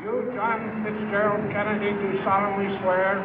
You, John Fitzgerald Kennedy, do solemnly swear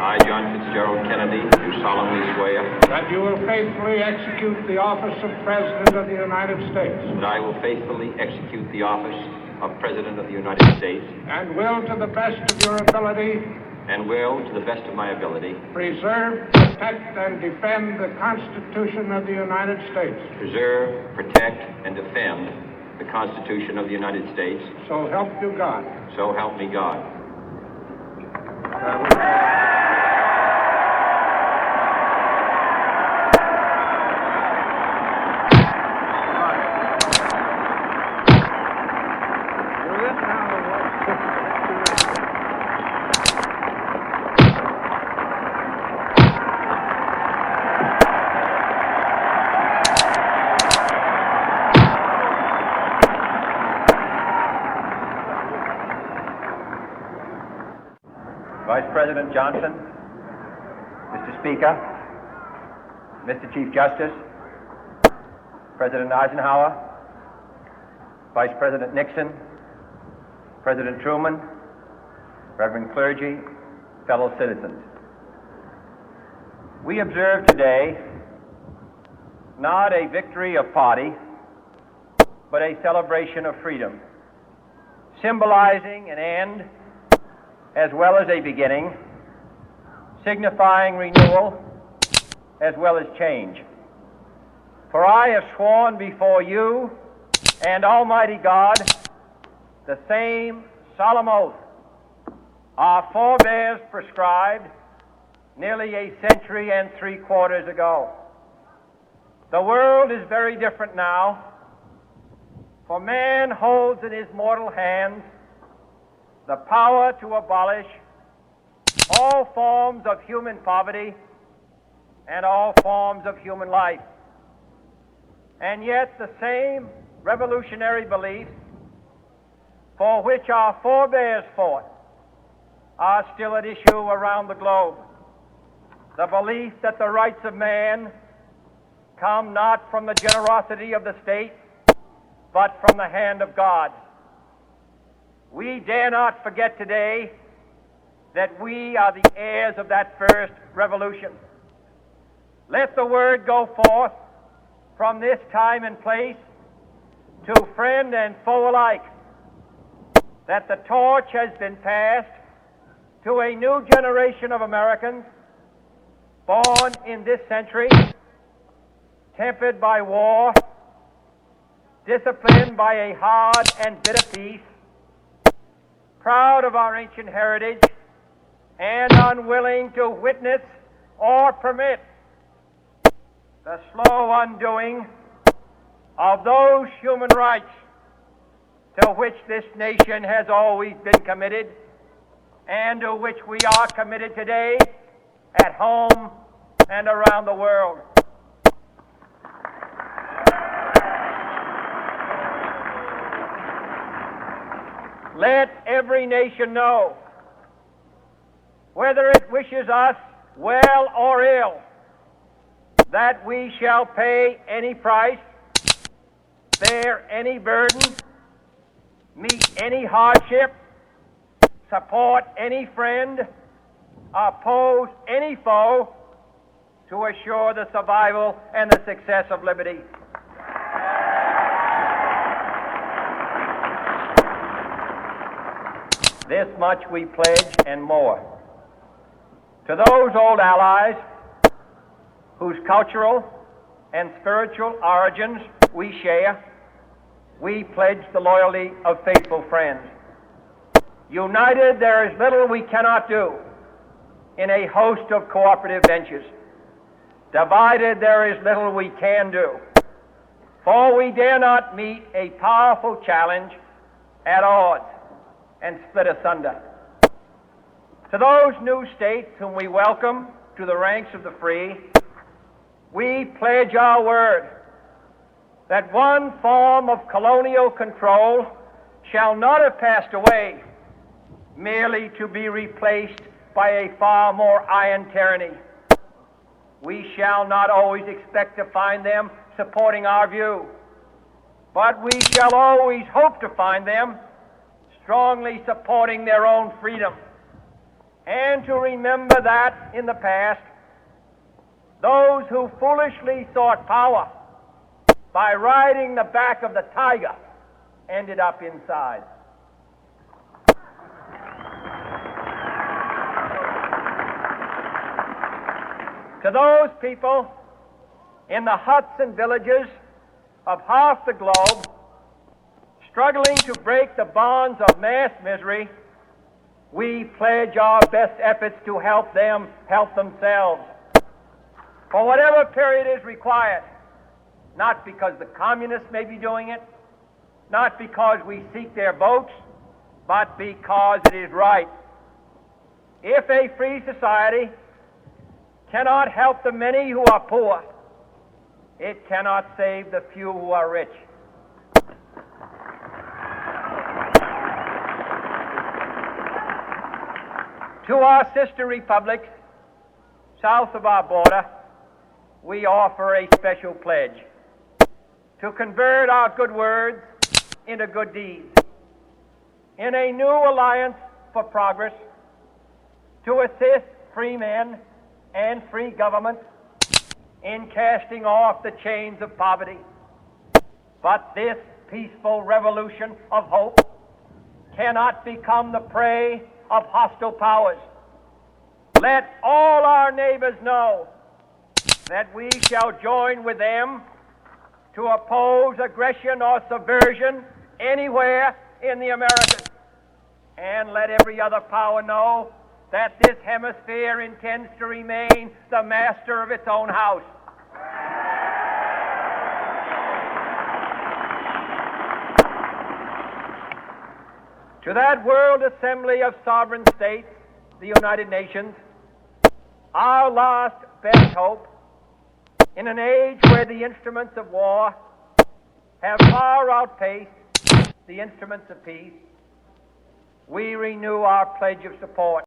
I, John Fitzgerald Kennedy, do solemnly swear that you will faithfully execute the office of President of the United States that I will faithfully execute the office of President of the United States and will, to the best of your ability, and will, to the best of my ability, preserve, protect, and defend the Constitution of the United States. preserve, protect, and defend the Constitution of the United States. So help you God. So help me God. Vice President Johnson, Mr. Speaker, Mr. Chief Justice, President Eisenhower, Vice President Nixon, President Truman, Reverend clergy, fellow citizens. We observe today not a victory of party, but a celebration of freedom, symbolizing an end as well as a beginning, signifying renewal as well as change. For I have sworn before you and Almighty God the same solemn oath our forebears prescribed nearly a century and 3/4 ago. The world is very different now, for man holds in his mortal hands the power to abolish all forms of human poverty and all forms of human life. And yet the same revolutionary beliefs for which our forebears fought are still at issue around the globe. The belief that the rights of man come not from the generosity of the state, but from the hand of God. We dare not forget today that we are the heirs of that first revolution. Let the word go forth from this time and place to friend and foe alike that the torch has been passed to a new generation of Americans born in this century, tempered by war, disciplined by a hard and bitter peace, proud of our ancient heritage, and unwilling to witness or permit the slow undoing of those human rights to which this nation has always been committed and to which we are committed today at home and around the world. Let every nation know, whether it wishes us well or ill, that we shall pay any price, bear any burden, meet any hardship, support any friend, oppose any foe to assure the survival and the success of liberty. This much we pledge and more. To those old allies whose cultural and spiritual origins we share, we pledge the loyalty of faithful friends. United, there is little we cannot do in a host of cooperative ventures. Divided, there is little we can do, for we dare not meet a powerful challenge at odds and split asunder. To those new states whom we welcome to the ranks of the free, we pledge our word that one form of colonial control shall not have passed away merely to be replaced by a far more iron tyranny. We shall not always expect to find them supporting our view, but we shall always hope to find them strongly supporting their own freedom, and to remember that in the past, those who foolishly sought power by riding the back of the tiger ended up inside. To those people in the huts and villages of half the globe struggling to break the bonds of mass misery, we pledge our best efforts to help them help themselves for whatever period is required, not because the communists may be doing it, not because we seek their votes, but because it is right. If a free society cannot help the many who are poor, it cannot save the few who are rich. To our sister republics south of our border, we offer a special pledge to convert our good words into good deeds, in a new alliance for progress, to assist free men and free governments in casting off the chains of poverty. But this peaceful revolution of hope cannot become the prey of hostile powers. Let all our neighbors know that we shall join with them to oppose aggression or subversion anywhere in the Americas. And let every other power know that this hemisphere intends to remain the master of its own house. To that World Assembly of Sovereign States, the United Nations, our last best hope, in an age where the instruments of war have far outpaced the instruments of peace, we renew our pledge of support